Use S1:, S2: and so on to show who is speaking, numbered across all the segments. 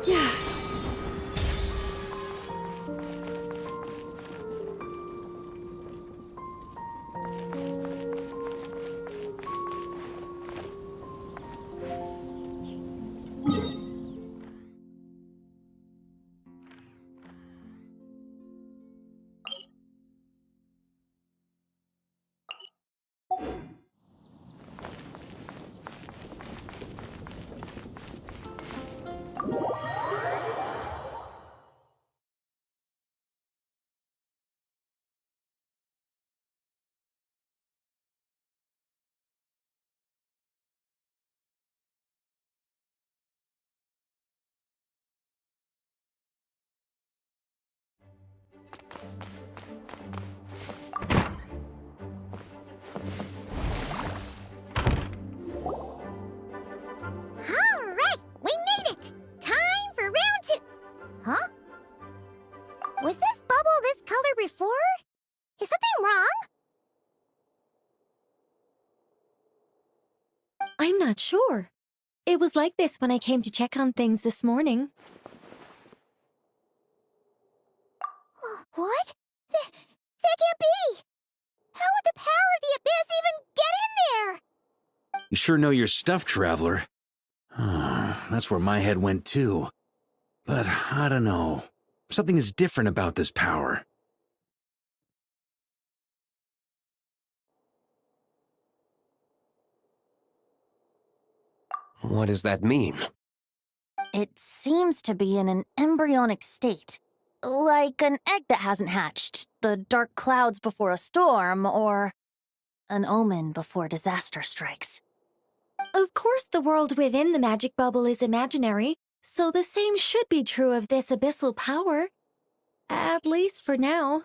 S1: Yeah.
S2: Was this bubble this color before? Is something wrong?
S3: I'm not sure. It was like this when I came to check on things this morning.
S2: What? That can't be! How would the power of the abyss even get in there?
S4: You sure know your stuff, Traveler. That's where my head went too. But I don't know. Something is different about this power.
S5: What does that mean?
S2: It seems to be in an embryonic state. Like an egg that hasn't hatched, the dark clouds before a storm, or an omen before disaster strikes.
S3: Of course, the world within the magic bubble is imaginary, so the same should be true of this abyssal power. At least for now.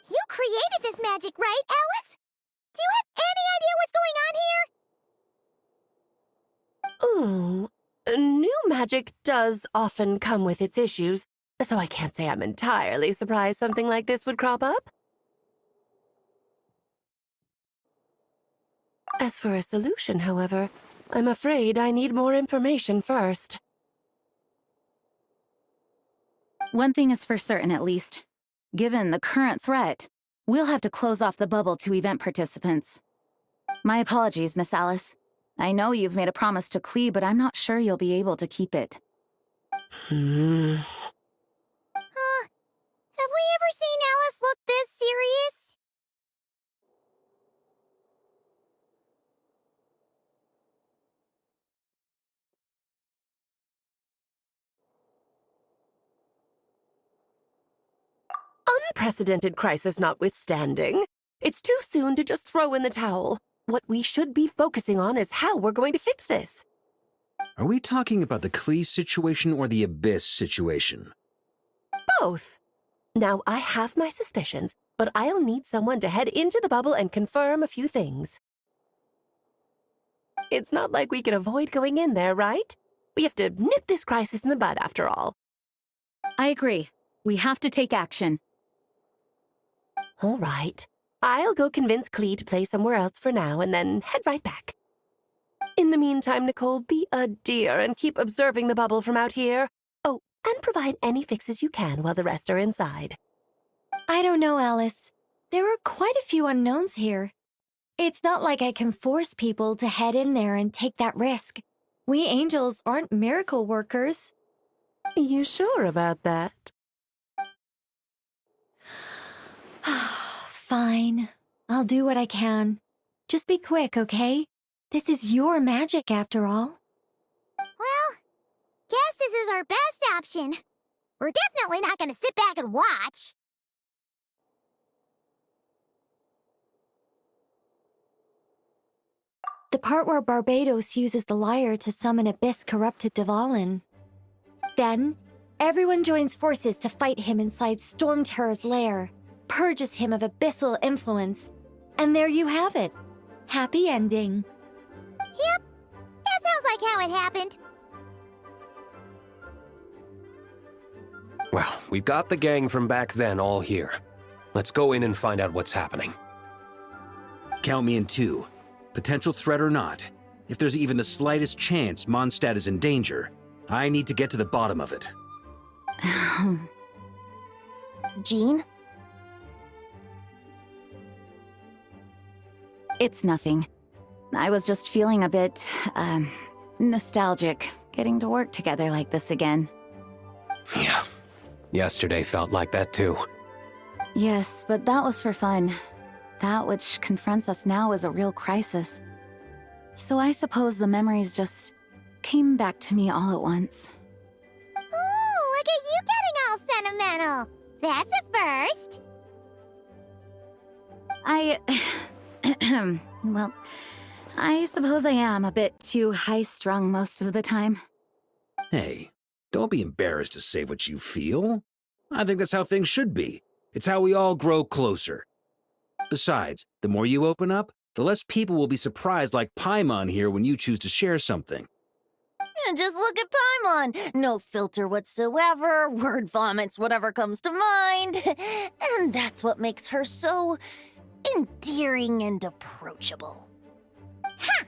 S2: You created this magic, right, Alice? Do you have any idea what's going on here?
S1: Ooh, new magic does often come with its issues, so I can't say I'm entirely surprised something like this would crop up. As for a solution, however, I'm afraid I need more information first.
S6: One thing is for certain, at least. Given the current threat, we'll have to close off the bubble to event participants. My apologies, Miss Alice. I know you've made a promise to Klee, but I'm not sure you'll be able to keep it.
S2: Have we ever seen Alice look this serious?
S1: Unprecedented crisis notwithstanding, it's too soon to just throw in the towel. What we should be focusing on is how we're going to fix this.
S4: Are we talking about the Klee situation or the Abyss situation?
S1: Both. Now, I have my suspicions, but I'll need someone to head into the bubble and confirm a few things. It's not like we can avoid going in there, right? We have to nip this crisis in the bud, after all.
S6: I agree. We have to take action.
S1: All right. I'll go convince Klee to play somewhere else for now and then head right back. In the meantime, Nicole, be a dear and keep observing the bubble from out here. Oh, and provide any fixes you can while the rest are inside.
S3: I don't know, Alice. There are quite a few unknowns here. It's not like I can force people to head in there and take that risk. We angels aren't miracle workers.
S1: You sure about that?
S3: Fine. I'll do what I can. Just be quick, okay? This is your magic, after all.
S5: Well, guess this is our best option. We're definitely not gonna sit back and watch.
S3: The part where Barbados uses the lyre to summon abyss-corrupted Dvalin. Then, everyone joins forces to fight him inside Storm Terror's lair, purges him of abyssal influence, and there you have it. Happy ending.
S5: Yep, that sounds like how it happened.
S7: Well, we've got the gang from back then all here. Let's go in and find out what's happening.
S4: Count me in 2. Potential threat or not, if there's even the slightest chance Mondstadt is in danger, I need to get to the bottom of it.
S2: Jean?
S6: It's nothing. I was just feeling a bit, nostalgic, getting to work together like this again.
S7: Yeah, yesterday felt like that too.
S6: Yes, but that was for fun. That which confronts us now is a real crisis. So I suppose the memories just came back to me all at once.
S5: Ooh, look at you getting all sentimental. That's a first.
S6: Well, I suppose I am a bit too high-strung most of the time.
S4: Hey, don't be embarrassed to say what you feel. I think that's how things should be. It's how we all grow closer. Besides, the more you open up, the less people will be surprised like Paimon here when you choose to share something.
S2: Just look at Paimon. No filter whatsoever, word vomits whatever comes to mind. And that's what makes her so endearing and approachable.
S5: Ha!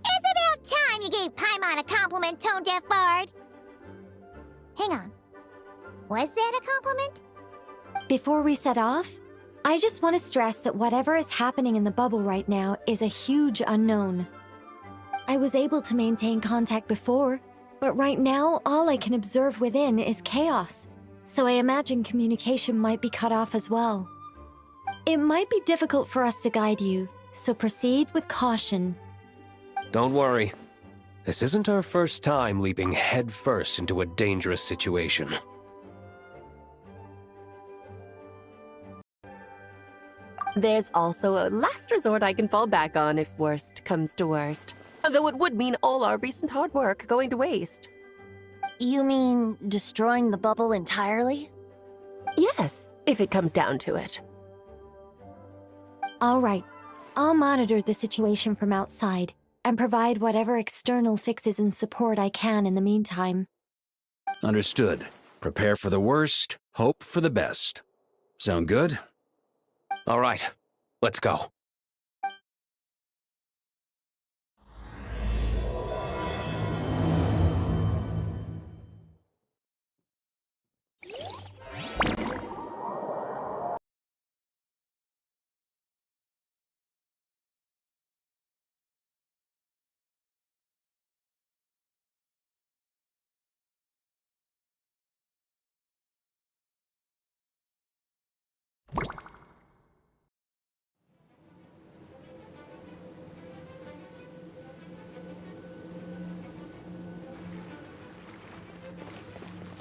S5: It's about time you gave Paimon a compliment, tone-deaf bard. Hang on. Was that a compliment?
S3: Before we set off, I just want to stress that whatever is happening in the bubble right now is a huge unknown. I was able to maintain contact before, but right now all I can observe within is chaos, so I imagine communication might be cut off as well. It might be difficult for us to guide you, so proceed with caution.
S7: Don't worry. This isn't our first time leaping headfirst into a dangerous situation.
S1: There's also a last resort I can fall back on if worst comes to worst. Though it would mean all our recent hard work going to waste.
S2: You mean destroying the bubble entirely?
S1: Yes, if it comes down to it.
S3: All right, I'll monitor the situation from outside and provide whatever external fixes and support I can in the meantime.
S4: Understood. Prepare for the worst, hope for the best. Sound good?
S7: All right, let's go.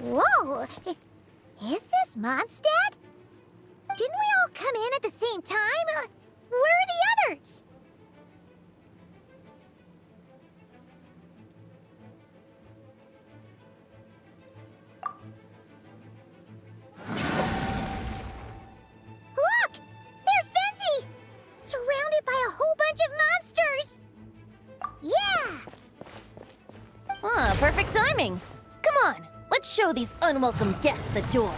S5: Whoa! Is this Mondstadt? Didn't we all come in at the same time? Where are the others? Look! There's Venti! Surrounded by a whole bunch of monsters! Yeah!
S2: Ah, perfect timing. Come on, let's show these unwelcome guests the door.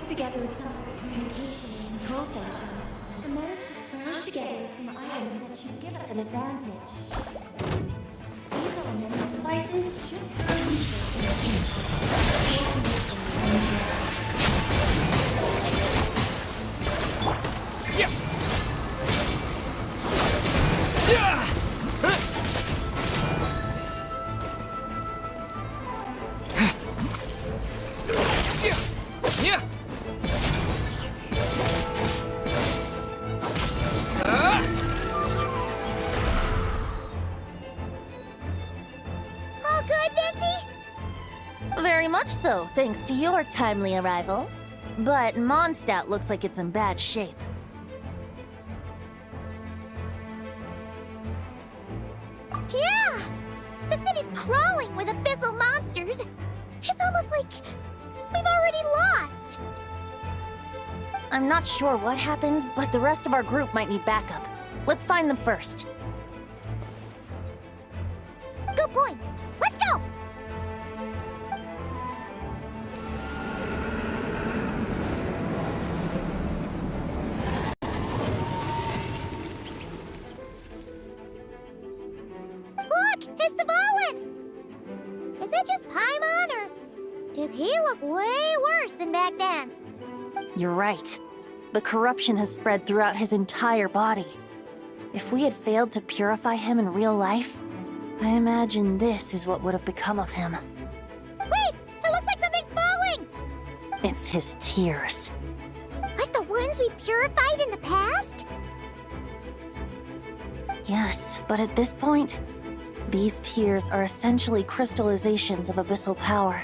S3: Together with some communication and control functions, and managed to smash together some items that should give us an advantage. These elements and devices should turn into a pinch.
S5: All good, Venti?
S2: Very much so, thanks to your timely arrival. But Mondstadt looks like it's in bad shape.
S5: Yeah! The city's crawling with abyssal monsters. It's almost like we've already lost.
S2: I'm not sure what happened, but the rest of our group might need backup. Let's find them first.
S5: Good point. Let's go! Look! It's Dvalin! Is that just Paimon, or does he look way worse than back then?
S2: You're right. The corruption has spread throughout his entire body. If we had failed to purify him in real life, I imagine this is what would have become of him.
S5: Wait! It looks like something's falling!
S2: It's his tears.
S5: Like the ones we purified in the past?
S2: Yes, but at this point, these tears are essentially crystallizations of abyssal power.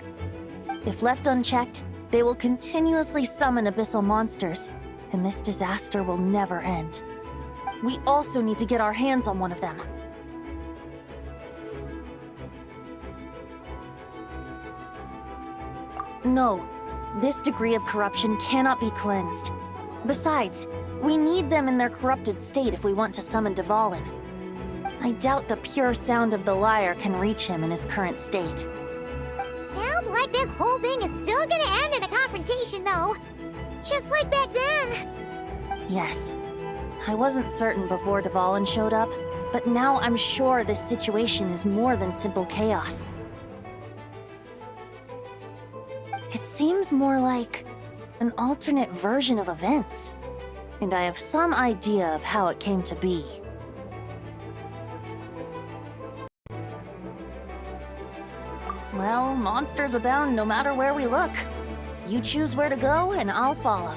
S2: If left unchecked, they will continuously summon abyssal monsters, and this disaster will never end. We also need to get our hands on one of them. No, this degree of corruption cannot be cleansed. Besides, we need them in their corrupted state if we want to summon Dvalin. I doubt the pure sound of the lyre can reach him in his current state.
S5: Sounds like this whole thing is still gonna end in a confrontation, though. Just like back then.
S2: Yes. I wasn't certain before Dvalin showed up, but now I'm sure this situation is more than simple chaos. It seems more like an alternate version of events, and I have some idea of how it came to be. Well, monsters abound no matter where we look. You choose where to go, and I'll follow.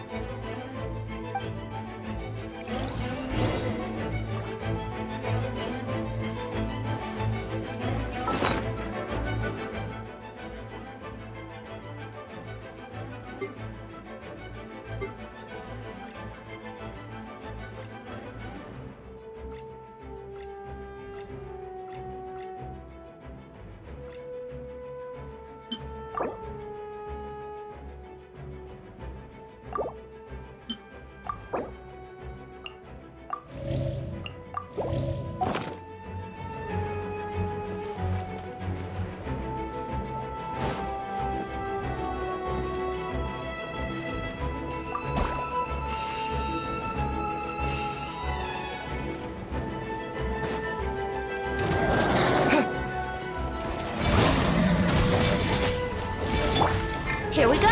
S2: Here we go!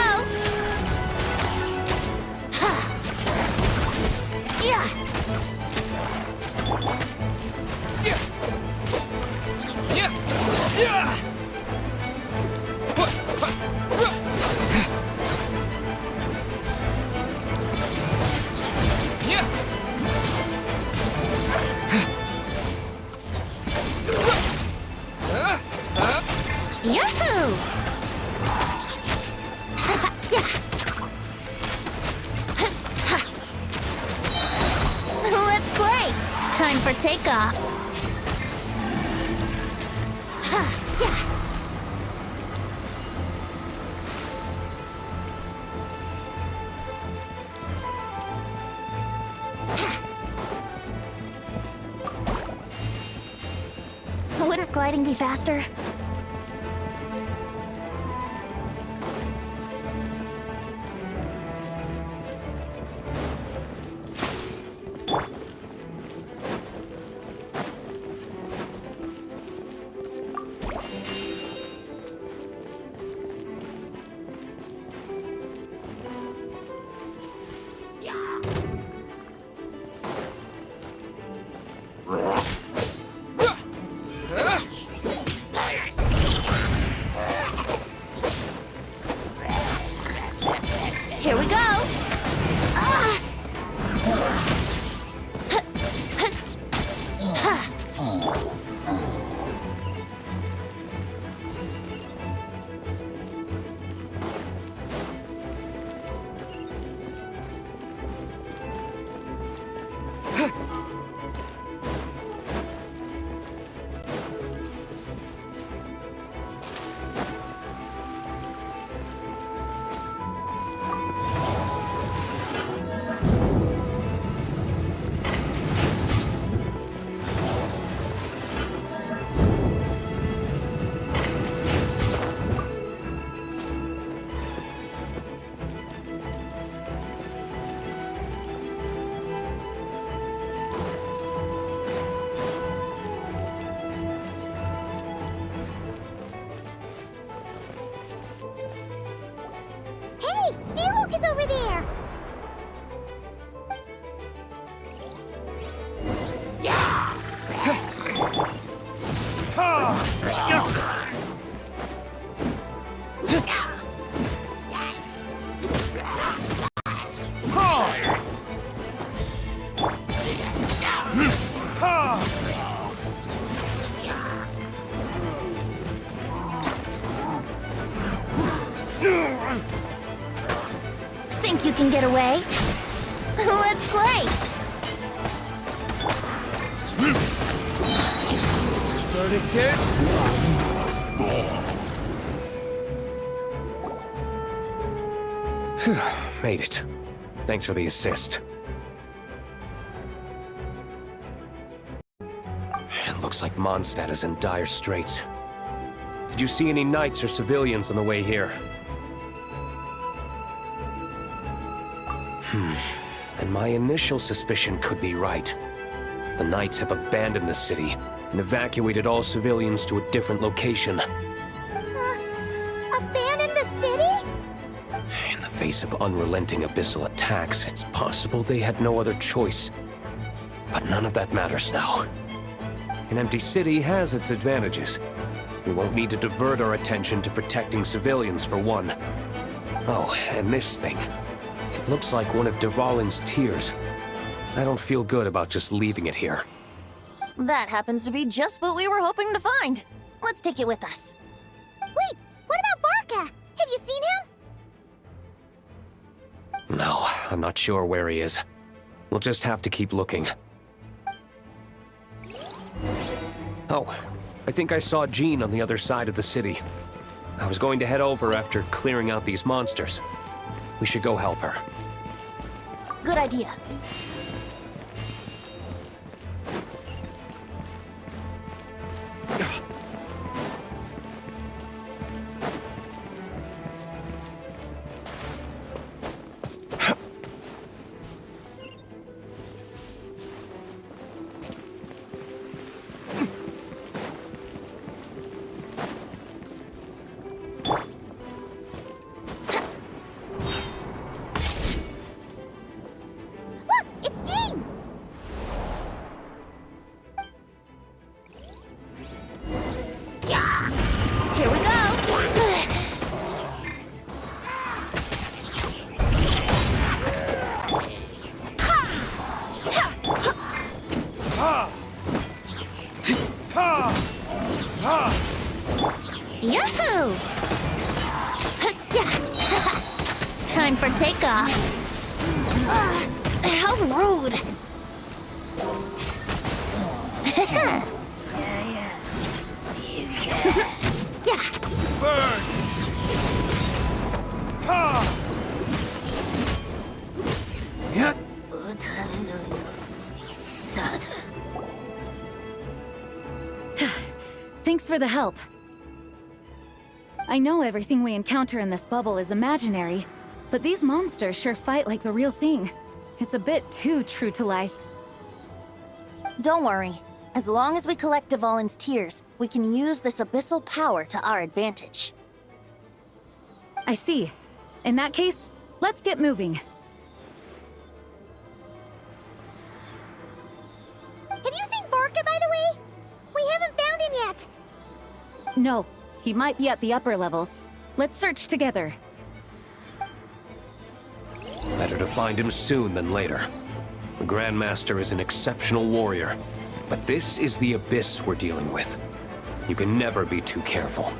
S2: Ha! Yeah! Yahoo! Let's play! Time for takeoff! Wouldn't gliding be faster? Here we go!
S5: Hey, Diluc is over there!
S2: Think you can get away? Let's play!
S7: Verdict is... Made it. Thanks for the assist. It looks like Mondstadt is in dire straits. Did you see any knights or civilians on the way here? And my initial suspicion could be right. The knights have abandoned the city and evacuated all civilians to a different location.
S5: Abandon the city?
S7: In the face of unrelenting abyssal attacks, it's possible they had no other choice. But none of that matters now. An empty city has its advantages. We won't need to divert our attention to protecting civilians, for one. Oh, and this thing. It looks like one of Dervalin's tears. I don't feel good about just leaving it here.
S2: That happens to be just what we were hoping to find. Let's take it with us.
S5: Wait, what about Varka? Have you seen him?
S7: No, I'm not sure where he is. We'll just have to keep looking. Oh, I think I saw Jean on the other side of the city. I was going to head over after clearing out these monsters. We should go help her.
S2: Good idea.
S5: Look, it's Jean!
S2: Here we go! Yahoo! Time for takeoff. How rude! Yeah.
S6: Thanks for the help. I know everything we encounter in this bubble is imaginary, but these monsters sure fight like the real thing. It's a bit too true to life.
S2: Don't worry. As long as we collect Dervalin's tears, we can use this abyssal power to our advantage.
S6: I see. In that case, let's get moving.
S5: Have you seen Varka, by the way? We haven't found him yet.
S6: No, he might be at the upper levels. Let's search together.
S7: to find him soon than later. The Grandmaster is an exceptional warrior, but this is the abyss we're dealing with. You can never be too careful.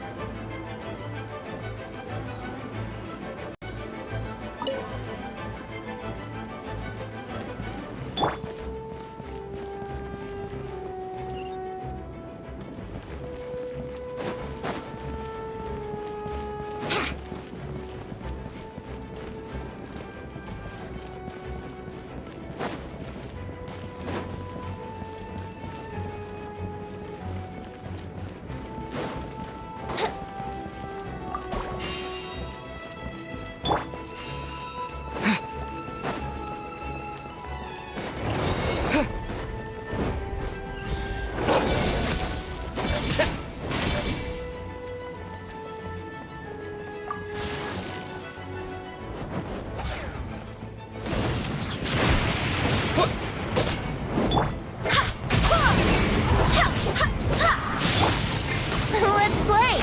S5: Let's play!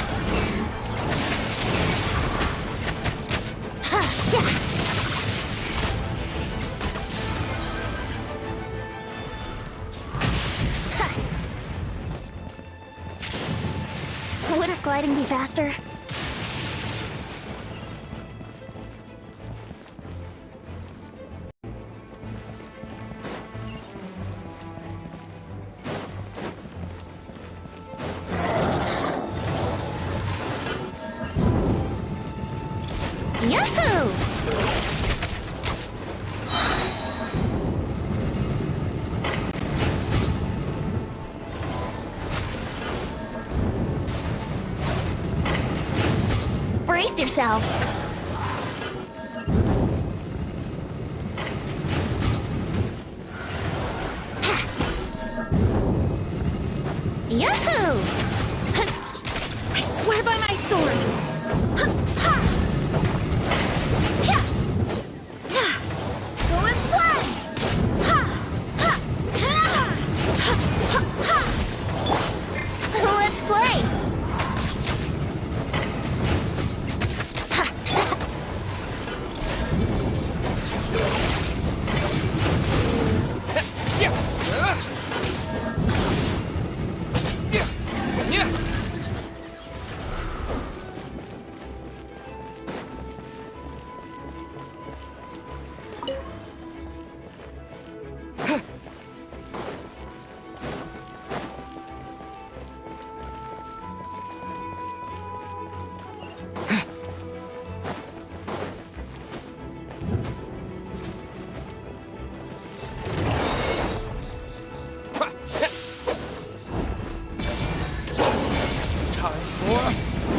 S2: Wouldn't gliding be faster?
S5: Yahoo! Brace yourselves! Yahoo! I swear by my sword! Let's play! Let's play!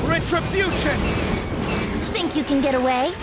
S7: Retribution!
S2: Think you can get away?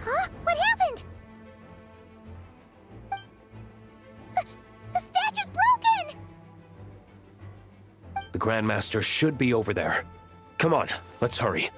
S5: Huh? What happened? The statue's broken!
S7: The Grandmaster should be over there. Come on, let's hurry.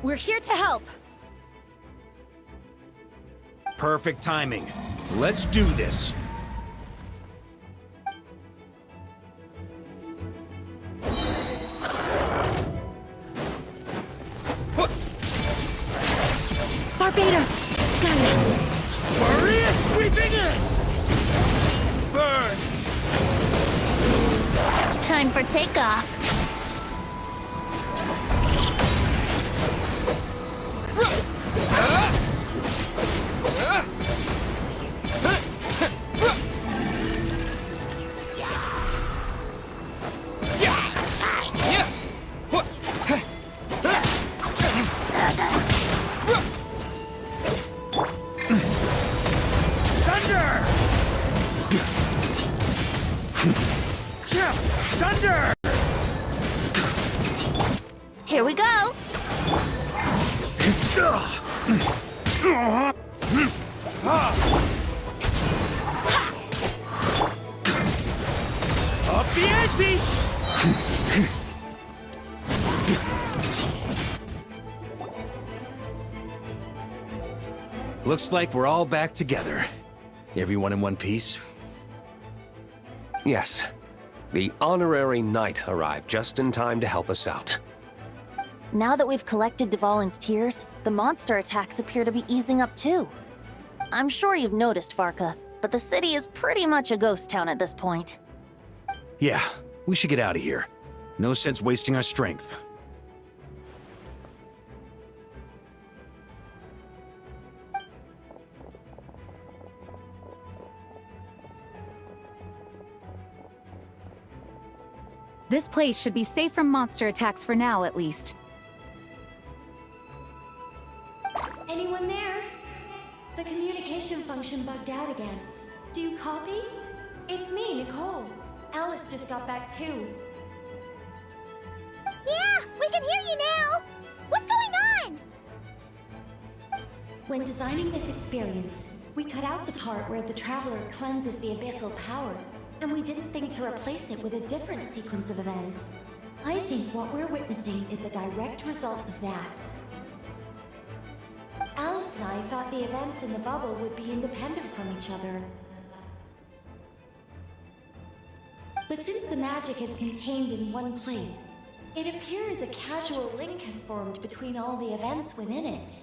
S6: We're here to help.
S4: Perfect timing. Let's do this.
S6: Barbados! Got this!
S4: Maria sweeping in! Burn!
S2: Time for takeoff.
S4: Thunder!
S2: Here we go.
S4: Up the ante! Looks like we're all back together. Everyone in one piece?
S7: Yes. The honorary knight arrived just in time to help us out.
S2: Now that we've collected Dvalin's tears, the monster attacks appear to be easing up too. I'm sure you've noticed, Farka, but the city is pretty much a ghost town at this point.
S4: Yeah, we should get out of here. No sense wasting our strength.
S6: This place should be safe from monster attacks for now, at least.
S3: Anyone there? The communication function bugged out again. Do you copy? It's me, Nicole. Alice just got back too.
S5: Yeah, we can hear you now! What's going on?
S3: When designing this experience, we cut out the part where the Traveler cleanses the abyssal power, and we didn't think to replace it with a different sequence of events. I think what we're witnessing is a direct result of that. Alice and I thought the events in the bubble would be independent from each other. But since the magic is contained in one place, it appears a casual link has formed between all the events within it.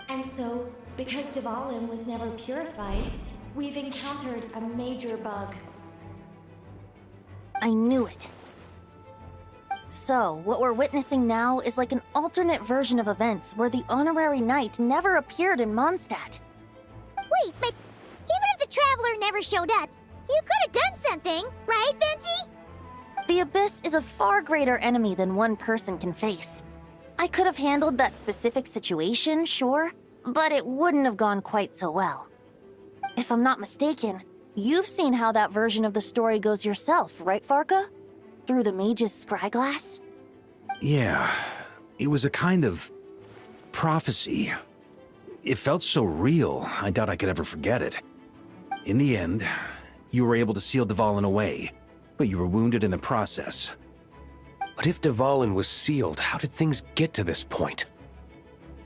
S3: And so, because Dvalin was never purified, we've encountered a major bug.
S2: I knew it. So, what we're witnessing now is like an alternate version of events where the honorary knight never appeared in Mondstadt.
S5: Wait, but even if the Traveler never showed up, you could have done something, right, Venti?
S2: The Abyss is a far greater enemy than one person can face. I could have handled that specific situation, sure, but it wouldn't have gone quite so well. If I'm not mistaken, you've seen how that version of the story goes yourself, right, Farka? Through the mage's scryglass?
S4: Yeah, it was a kind of prophecy. It felt so real, I doubt I could ever forget it. In the end, you were able to seal Dvalin away, but you were wounded in the process.
S7: But if Dvalin was sealed, how did things get to this point?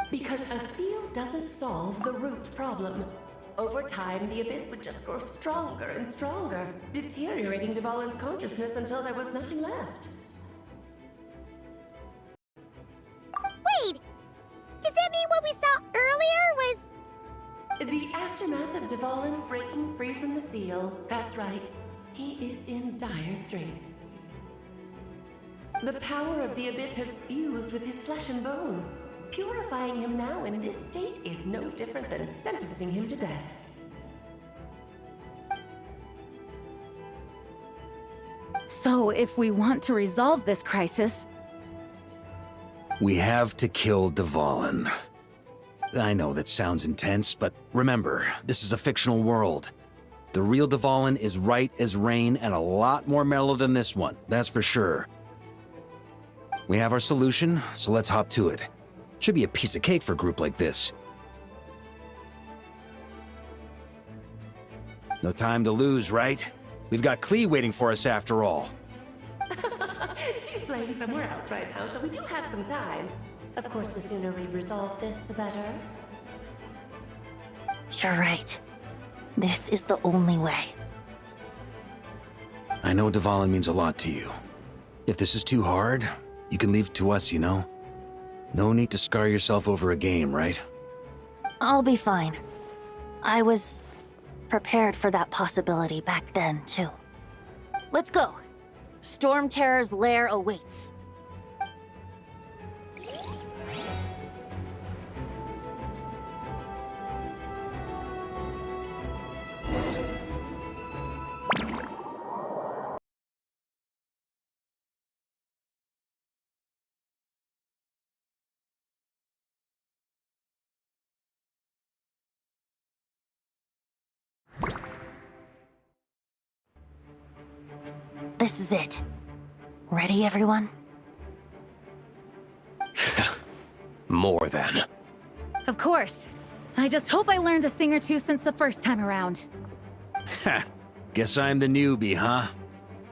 S1: Because a seal doesn't solve the root problem. Over time, the Abyss would just grow stronger and stronger, deteriorating Dvalin's consciousness until there was nothing left.
S5: Wait! Does that mean what we saw earlier was...
S1: The aftermath of Dvalin breaking free from the seal. That's right. He is in dire straits. The power of the Abyss has fused with his flesh and bones. Purifying him now in this state is no different than sentencing him to death.
S6: So, if we want to resolve this crisis,
S4: We have to kill Dvalin. I know that sounds intense, but remember, this is a fictional world. The real Dvalin is right as rain and a lot more mellow than this one, that's for sure. We have our solution, so let's hop to it. Should be a piece of cake for a group like this. No time to lose, right? We've got Klee waiting for us after all.
S1: She's playing somewhere else right now, so we do have some time. Of course, the sooner we resolve this, the better.
S2: You're right. This is the only way.
S4: I know Dvalin means a lot to you. If this is too hard, you can leave it to us, you know? No need to scar yourself over a game, right?
S2: I'll be fine. I was prepared for that possibility back then, too. Let's go. Storm Terror's lair awaits. This is it. Ready, everyone?
S7: More than.
S6: of course. I just hope I learned a thing or two since the first time around.
S4: Ha! Guess I'm the newbie, huh?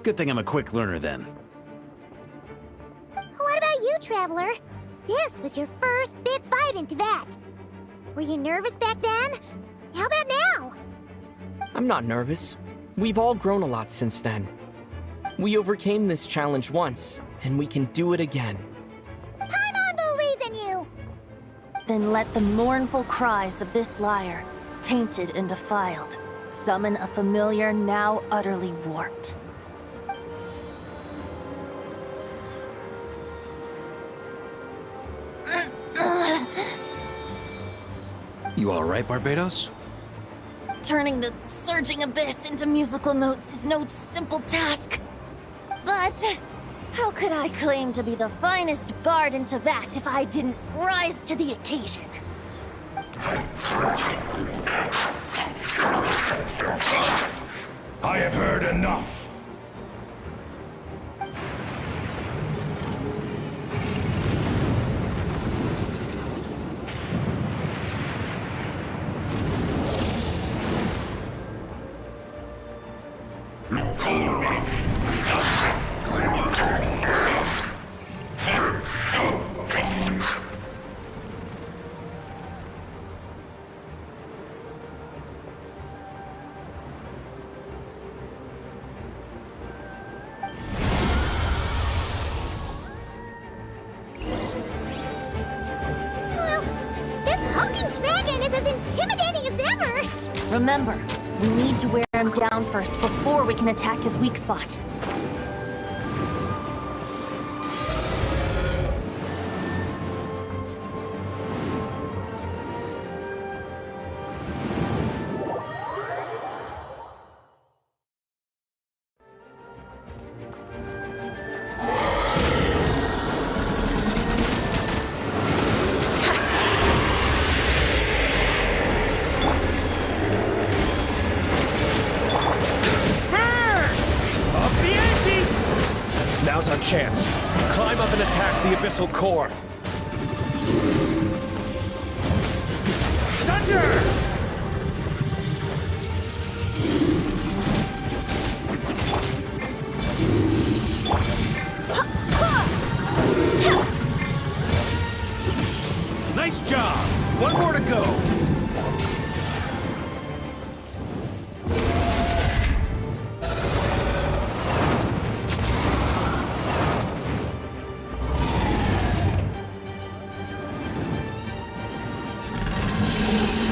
S4: Good thing I'm a quick learner then.
S5: What about you, Traveler? This was your first big fight in Tibet. Were you nervous back then? How about now?
S8: I'm not nervous. We've all grown a lot since then. We overcame this challenge once, and we can do it again.
S5: Paimon believes in you!
S2: Then let the mournful cries of this lyre, tainted and defiled, summon a familiar now utterly warped.
S4: You alright, Barbados?
S2: Turning the surging abyss into musical notes is no simple task. But how could I claim to be the finest bard in Tibet if I didn't rise to the occasion?
S7: I have heard enough.
S5: Well, this hulking dragon is as intimidating as ever!
S2: Remember, we need to wear him down first before we can attack his weak spot.
S7: Up the ante! Now's our chance. Climb up and attack the abyssal core. Thunder!
S4: Nice job! One more to go!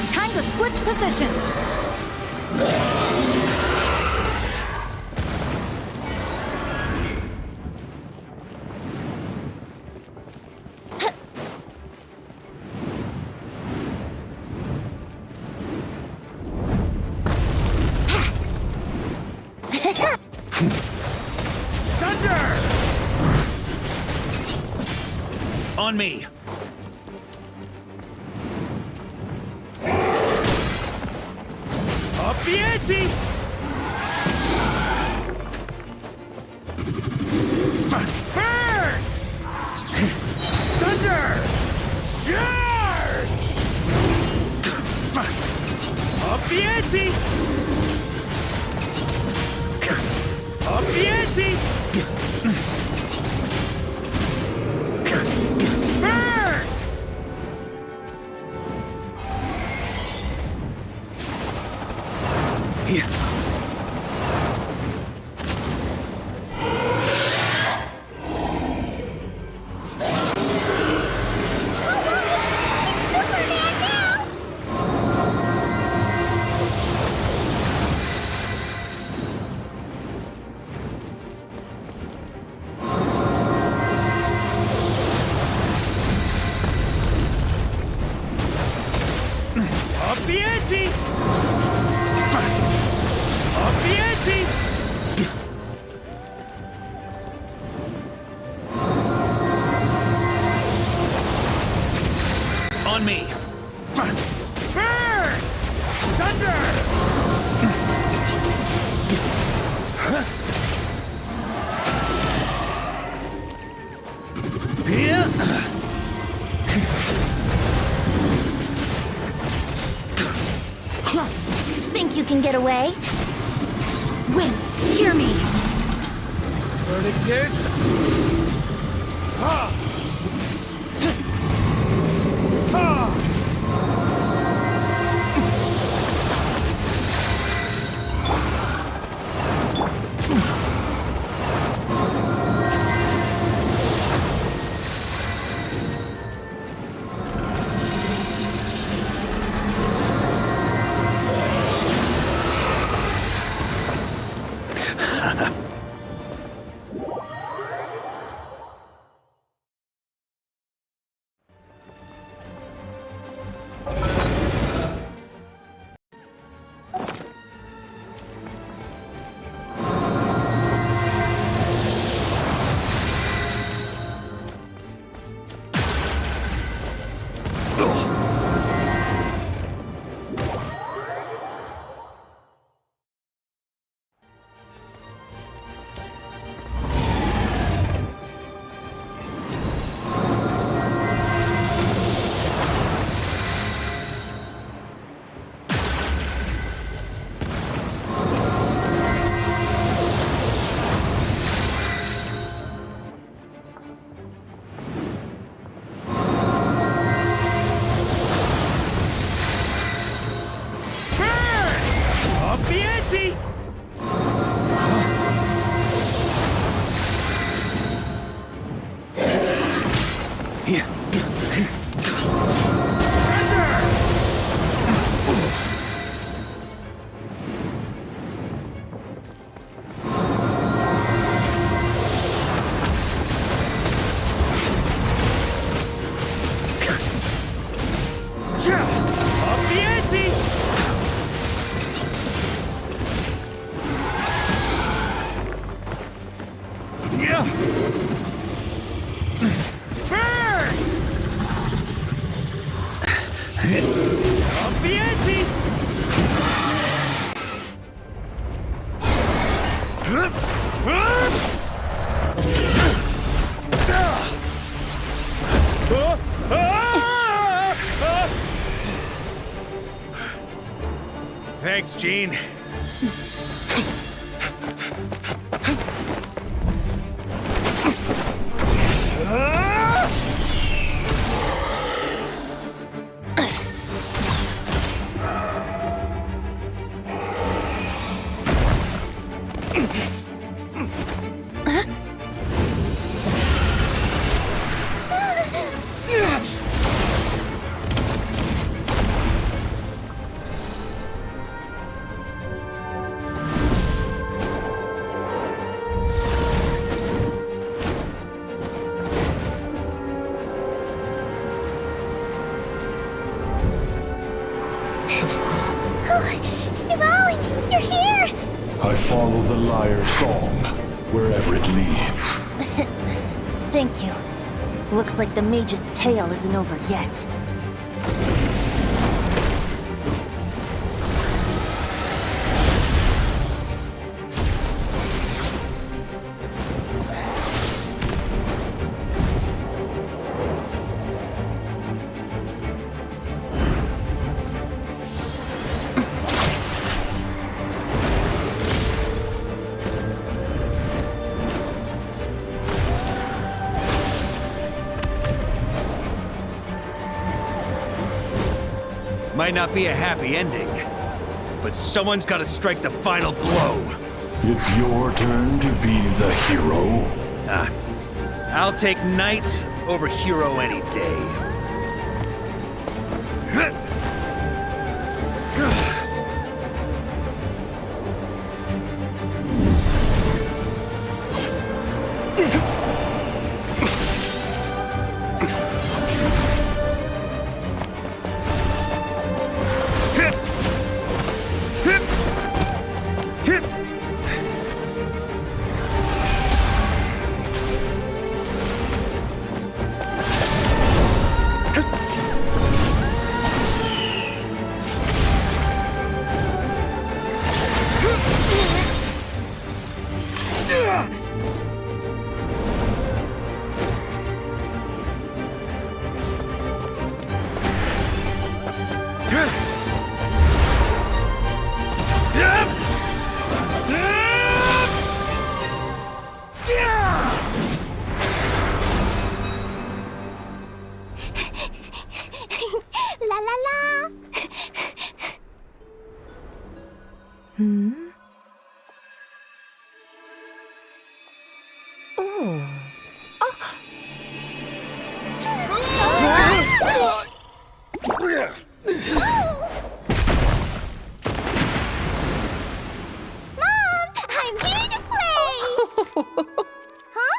S6: Time
S4: On me! Up the ante! Burn! Thunder! Charge! Up the ante! Up the ante! Burn! Here. Up the ante! Up the ante! On me! Burn! Thunder!
S2: Think you can get away? Wait, hear me.
S4: Verdict is... Ha! Ha! Up the ante! Here. Up the ante! Yeah! Burn! Up the ante! Thanks, Gene.
S5: Devalin, you're here!
S9: I follow the lyre's song, wherever it leads.
S2: Thank you. Looks like the mage's tale isn't over yet.
S4: Might not be a happy ending, but someone's got to strike the final blow.
S9: It's your turn to be the hero.
S4: I'll take knight over hero any day.
S5: La la la! Mom, I'm here to play! Huh?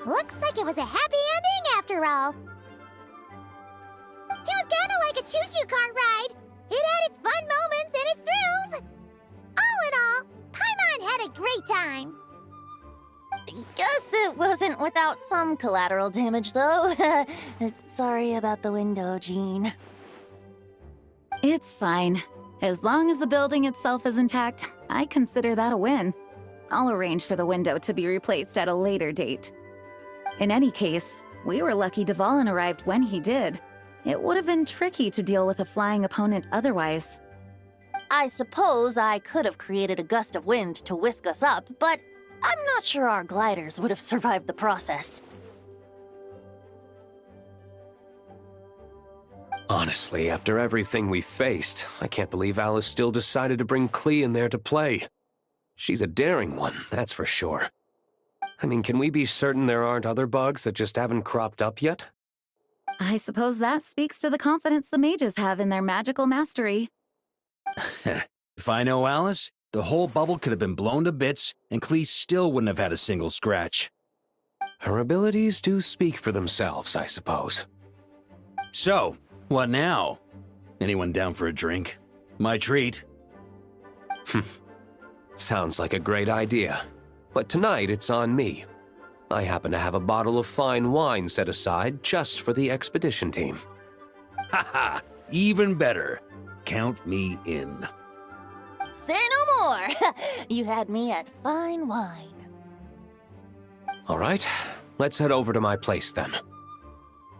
S5: Looks like it was a happy ending after all. It was kinda like a choo-choo cart ride. It had its fun moments and its thrills. All in all, Paimon had a great time.
S2: Guess it wasn't without some collateral damage, though. Sorry about the window, Jean.
S6: It's fine. As long as the building itself is intact, I consider that a win. I'll arrange for the window to be replaced at a later date. In any case, we were lucky Devalin arrived when he did. It would have been tricky to deal with a flying opponent otherwise.
S2: I suppose I could have created a gust of wind to whisk us up, but I'm not sure our gliders would have survived the process.
S7: Honestly, after everything we faced, I can't believe Alice still decided to bring Klee in there to play. She's a daring one, that's for sure. I mean, can we be certain there aren't other bugs that just haven't cropped up yet?
S6: I suppose that speaks to the confidence the mages have in their magical mastery.
S4: If I know Alice, the whole bubble could have been blown to bits, and Klee still wouldn't have had a single scratch.
S7: Her abilities do speak for themselves, I suppose.
S4: So, what now? Anyone down for a drink? My treat.
S7: Sounds like a great idea. But tonight it's on me. I happen to have a bottle of fine wine set aside just for the expedition team.
S4: Haha, even better. Count me in.
S2: Say no more! You had me at fine wine.
S7: All right, let's head over to my place then.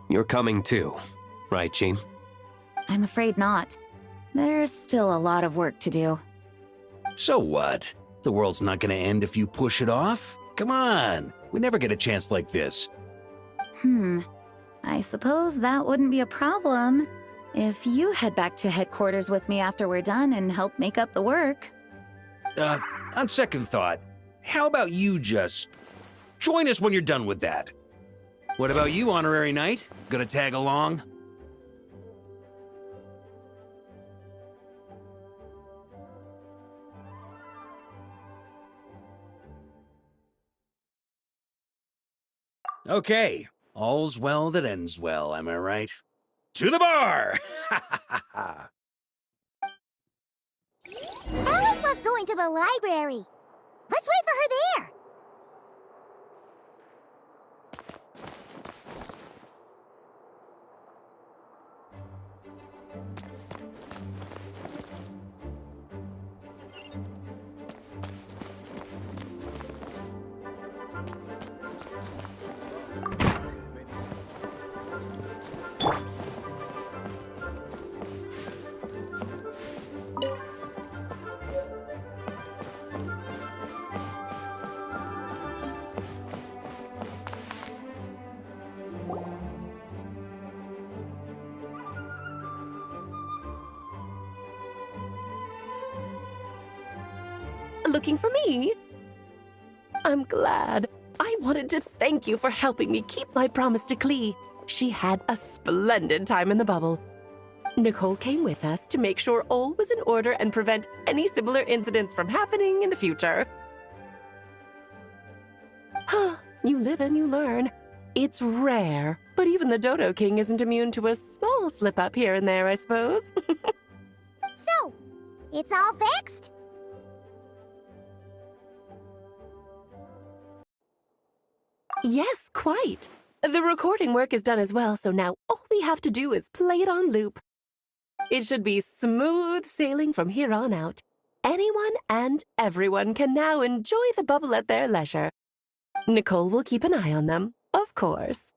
S7: You're coming too, right, Jean?
S6: I'm afraid not. There's still a lot of work to do.
S4: So what? The world's not gonna end if you push it off? Come on, we never get a chance like this.
S6: I suppose that wouldn't be a problem if you head back to headquarters with me after we're done and help make up the work.
S4: On second thought, how about you just join us when you're done with that? What about you, Honorary Knight? Gonna tag along? Okay, all's well that ends well, am I right? To the bar!
S5: Alice loves going to the library. Let's wait for her there.
S1: Looking for me? I'm glad. I wanted to thank you for helping me keep my promise to Klee. She had a splendid time in the bubble. Nicole came with us to make sure all was in order and prevent any similar incidents from happening in the future. You live and you learn. It's rare, but even the Dodo King isn't immune to a small slip-up here and there, I suppose.
S5: So, it's all fixed?
S1: Yes, quite. The recording work is done as well, so now all we have to do is play it on loop. It should be smooth sailing from here on out. Anyone and everyone can now enjoy the bubble at their leisure. Nicole will keep an eye on them, of course.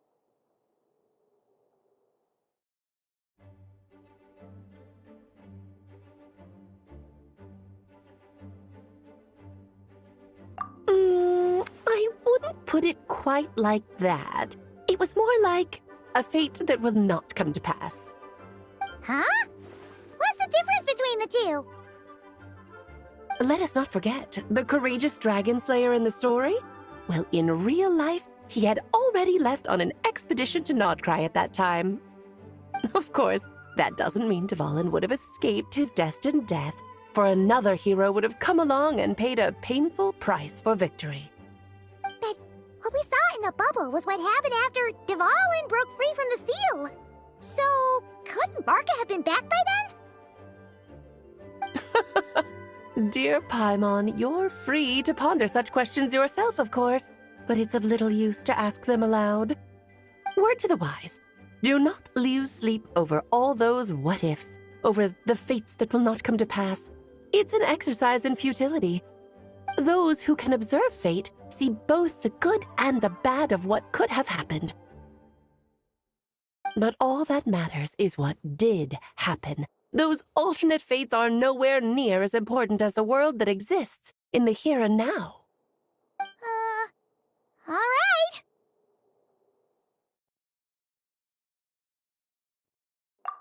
S1: I wouldn't put it quite like that. It was more like a fate that will not come to pass.
S5: Huh? What's the difference between the two?
S1: Let us not forget the courageous dragon slayer in the story. Well, in real life, he had already left on an expedition to Nodcry at that time. Of course, that doesn't mean Dvalin would have escaped his destined death, for another hero would have come along and paid a painful price for victory.
S5: But what we saw in the bubble was what happened after Dvalin broke free from the seal. So, couldn't Barca have been back by then?
S1: Dear Paimon, you're free to ponder such questions yourself, of course, but it's of little use to ask them aloud. Word to the wise, do not lose sleep over all those what-ifs, over the fates that will not come to pass. It's an exercise in futility. Those who can observe fate see both the good and the bad of what could have happened. But all that matters is what did happen. Those alternate fates are nowhere near as important as the world that exists in the here and now.
S5: All right.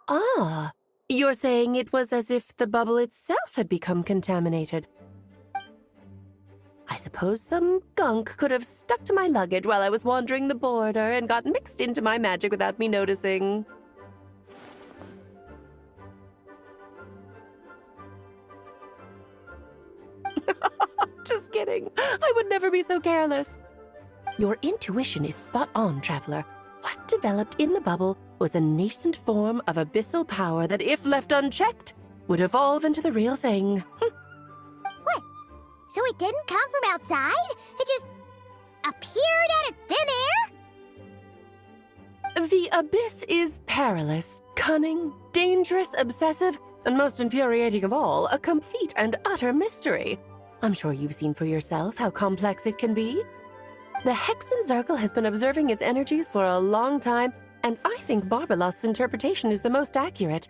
S1: Ah, you're saying it was as if the bubble itself had become contaminated. I suppose some gunk could have stuck to my luggage while I was wandering the border and got mixed into my magic without me noticing. Just kidding. I would never be so careless. Your intuition is spot on, Traveler. What developed in the bubble was a nascent form of abyssal power that, if left unchecked, would evolve into the real thing.
S5: What? So it didn't come from outside? It just appeared out of thin air?
S1: The abyss is perilous, cunning, dangerous, obsessive, and most infuriating of all, a complete and utter mystery. I'm sure you've seen for yourself how complex it can be. The Hexen Zircle has been observing its energies for a long time, and I think Barbalot's interpretation is the most accurate.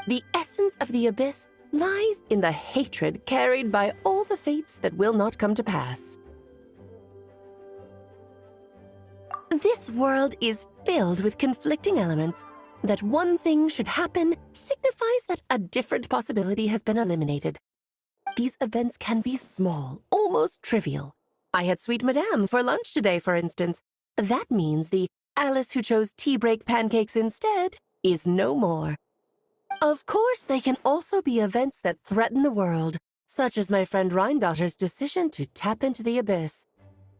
S1: The essence of the abyss lies in the hatred carried by all the fates that will not come to pass. This world is filled with conflicting elements. That one thing should happen signifies that a different possibility has been eliminated. These events can be small, almost trivial. I had Sweet Madame for lunch today, for instance. That means the Alice who chose tea break pancakes instead is no more. Of course, they can also be events that threaten the world, such as my friend Rhindotter's decision to tap into the abyss.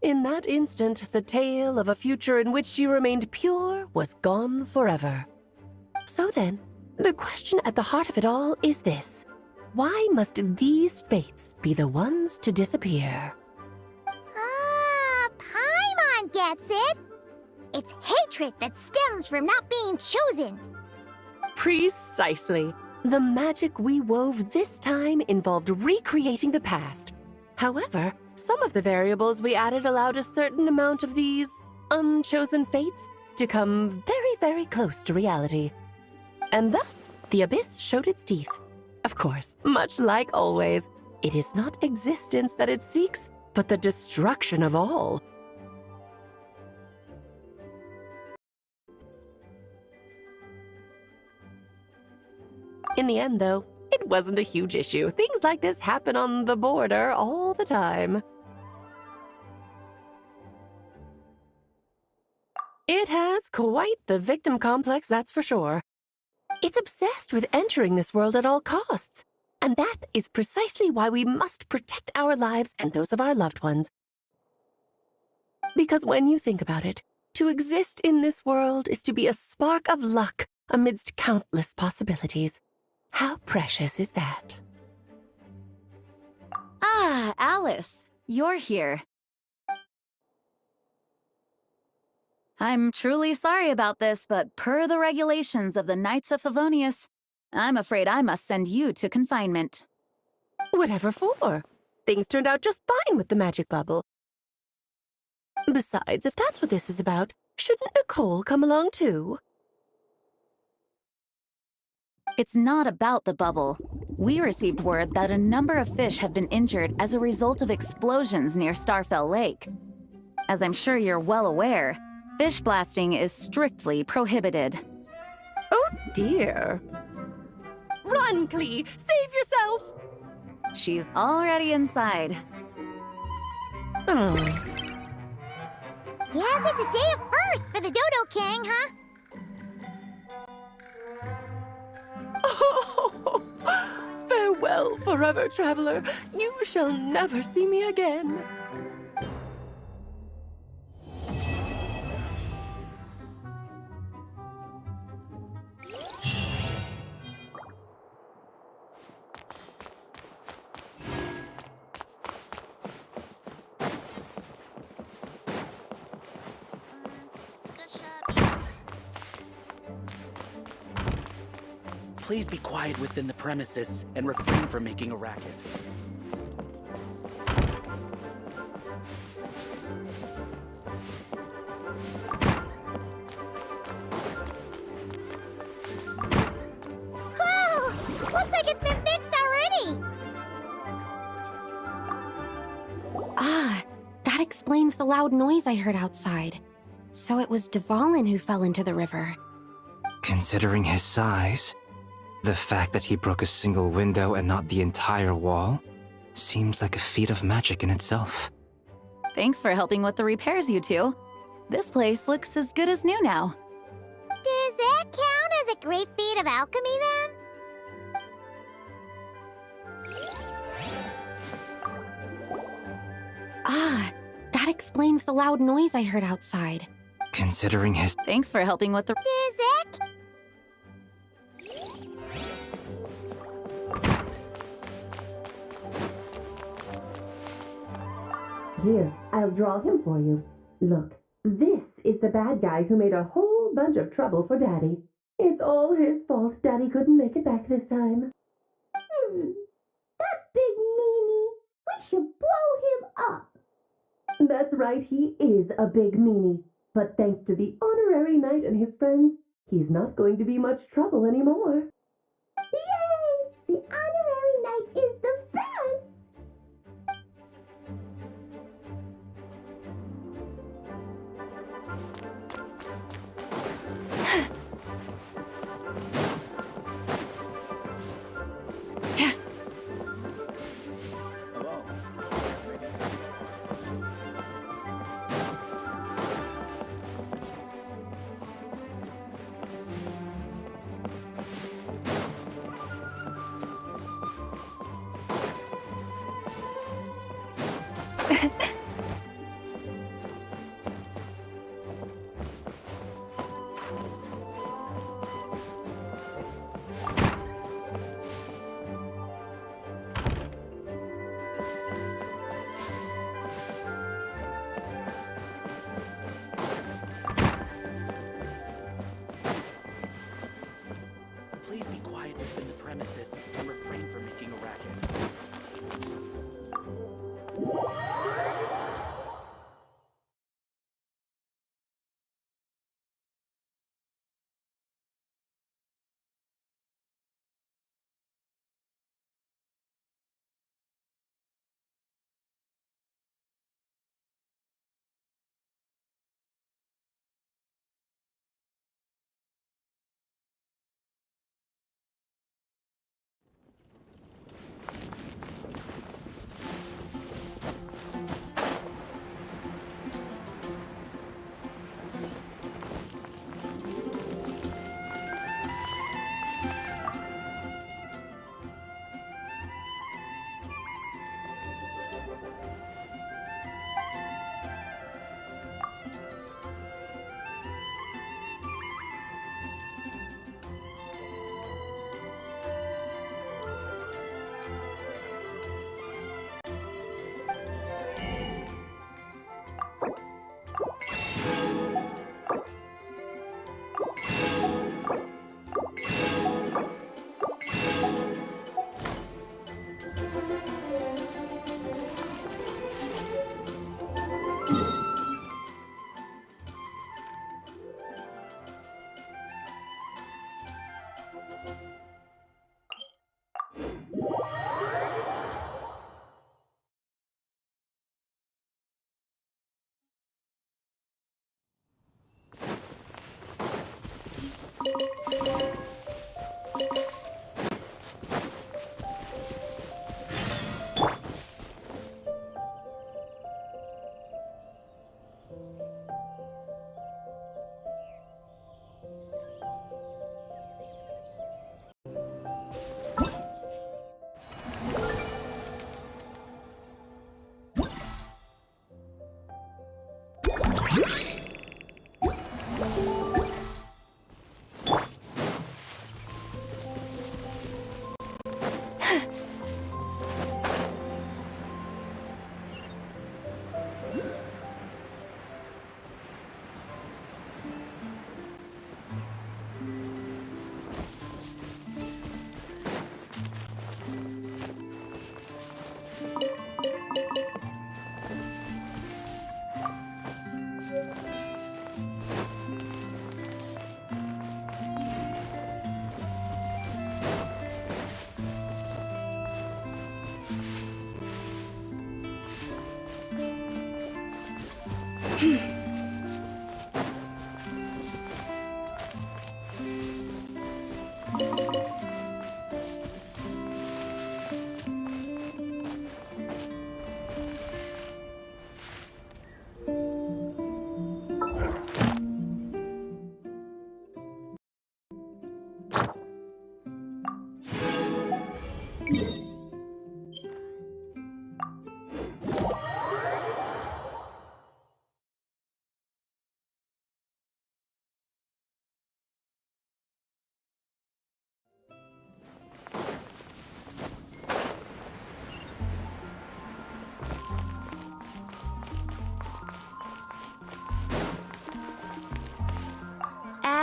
S1: In that instant, the tale of a future in which she remained pure was gone forever. So then, the question at the heart of it all is this. Why must these fates be the ones to disappear?
S5: Ah, Paimon gets it! It's hatred that stems from not being chosen.
S1: Precisely. The magic we wove this time involved recreating the past. However, some of the variables we added allowed a certain amount of these unchosen fates to come very, very close to reality. And thus, the abyss showed its teeth. Of course, much like always, it is not existence that it seeks, but the destruction of all. In the end, though, it wasn't a huge issue. Things like this happen on the border all the time. It has quite the victim complex, that's for sure. It's obsessed with entering this world at all costs. And that is precisely why we must protect our lives and those of our loved ones. Because when you think about it, to exist in this world is to be a spark of luck amidst countless possibilities. How precious is that?
S6: Ah, Alice, you're here. I'm truly sorry about this, but per the regulations of the Knights of Favonius, I'm afraid I must send you to confinement.
S1: Whatever for? Things turned out just fine with the magic bubble. Besides, if that's what this is about, shouldn't Nicole come along too?
S6: It's not about the bubble. We received word that a number of fish have been injured as a result of explosions near Starfell Lake. As I'm sure you're well aware, fish blasting is strictly prohibited.
S1: Oh dear. Run, Klee! Save yourself!
S6: She's already inside.
S5: Guess it's a day of first for the Dodo King, huh?
S1: Oh, farewell, forever traveler. You shall never see me again.
S10: Please be quiet within the premises and refrain from making a racket.
S5: Whoa! Looks like it's been fixed already!
S11: Ah, that explains the loud noise I heard outside. So it was Dvalin who fell into the river.
S12: Considering his size, the fact that he broke a single window and not the entire wall seems like a feat of magic in itself.
S6: Thanks for helping with the repairs, you two. This place looks as good as new now.
S5: Does that count as a great feat of alchemy, then?
S11: Ah, that explains the loud noise I heard outside.
S12: Considering his...
S6: Thanks for helping with the...
S5: Does that...
S1: Here, I'll draw him for you. Look, this is the bad guy who made a whole bunch of trouble for Daddy. It's all his fault Daddy couldn't make it back this time.
S5: That big meanie! We should blow him up!
S1: That's right, he is a big meanie. But thanks to the honorary knight and his friends, he's not going to be much trouble anymore.
S5: Yay! The honorary knight is the best!
S10: Please be quiet within the premises and refrain from making a racket.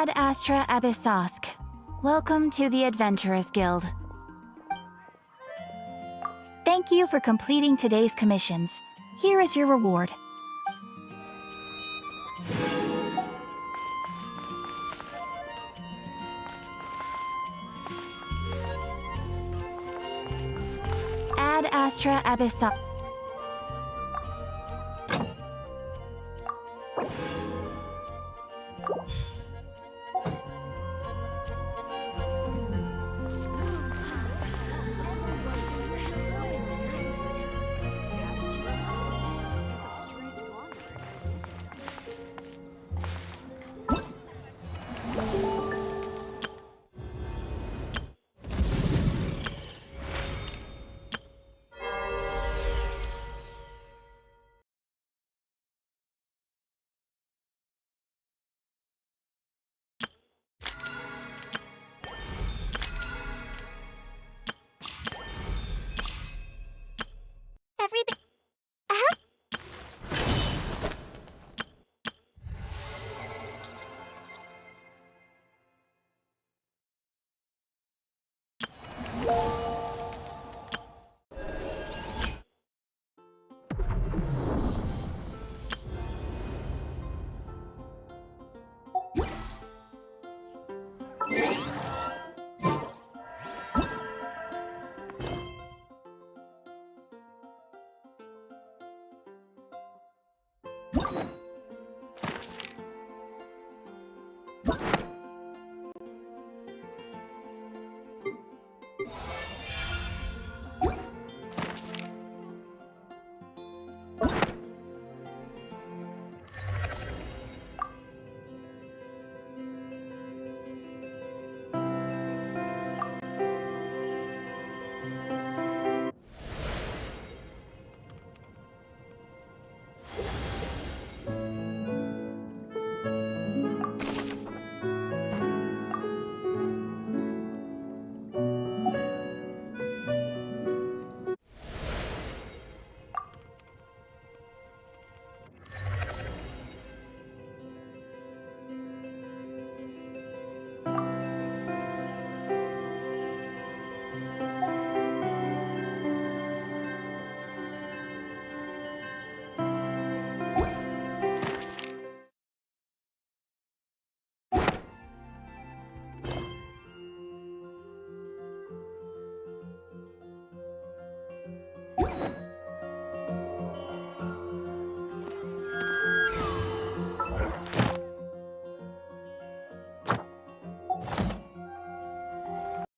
S2: Ad Astra Abyssosk. Welcome to the Adventurers Guild. Thank you for completing today's commissions. Here is your reward. Ad Astra Abyssosk.